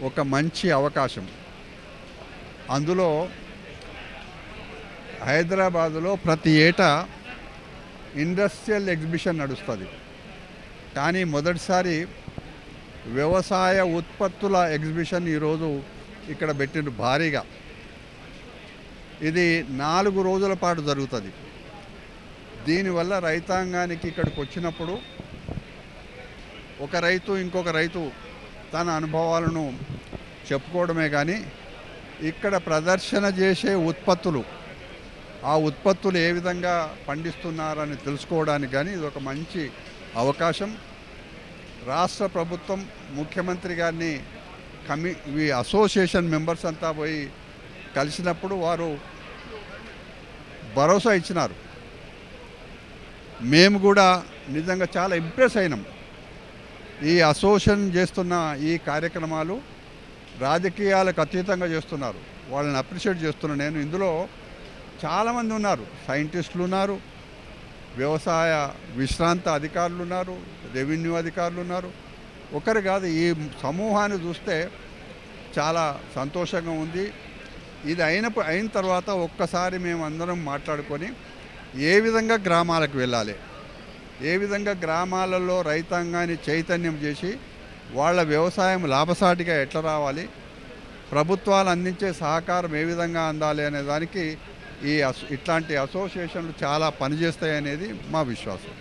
ఒక మంచి అవకాశం. అందులో హైదరాబాదులో ప్రతి ఏటా ఇండస్ట్రియల్ ఎగ్జిబిషన్ నడుస్తుంది. కానీ మొదటిసారి వ్యవసాయ ఉత్పత్తుల ఎగ్జిబిషన్ ఈరోజు ఇక్కడ పెట్టిండ్రు భారీగా. ఇది 4 రోజుల పాటు జరుగుతుంది. దీనివల్ల రైతాంగానికి ఇక్కడికి వచ్చినప్పుడు ఒక రైతు ఇంకొక రైతు తన అనుభవాలను చెప్పుకోవడమే కానీ ఇక్కడ ప్రదర్శన చేసే ఉత్పత్తులు, ఆ ఉత్పత్తులు ఏ విధంగా పండిస్తున్నారని తెలుసుకోవడానికి కానీ ఇది ఒక మంచి అవకాశం. రాష్ట్ర ప్రభుత్వం ముఖ్యమంత్రి గారిని ఈ అసోసియేషన్ మెంబర్స్ అంతా పోయి కలిసినప్పుడు వారు భరోసా ఇచ్చినారు. మేము కూడా నిజంగా చాలా ఇంప్రెస్ అయినాం. ఈ అసోసియేషన్ చేస్తున్న ఈ కార్యక్రమాలు రాజకీయాలకు అతీతంగా చేస్తున్నారు. వాళ్ళని అప్రిషియేట్ చేస్తున్నాను నేను. ఇందులో చాలామంది ఉన్నారు, సైంటిస్టులు ఉన్నారు, వ్యవసాయ విశ్రాంత అధికారులు ఉన్నారు, రెవెన్యూ అధికారులు ఉన్నారు. ఒకరు కాదు, ఈ సమూహాన్ని చూస్తే చాలా సంతోషంగా ఉంది. ఇది అయిన తర్వాత ఒక్కసారి మేము అందరం మాట్లాడుకొని ఏ విధంగా గ్రామాలకు వెళ్ళాలి, ఏ విధంగా గ్రామాలలో రైతాంగాన్ని చైతన్యం చేసి వాళ్ళ వ్యవసాయం లాభసాటిగా ఎట్లా రావాలి, ప్రభుత్వాలు అందించే సహకారం ఏ విధంగా అందాలి అనే దానికి ఇట్లాంటి అసోసియేషన్లు చాలా పనిచేస్తాయనేది మా విశ్వాసం.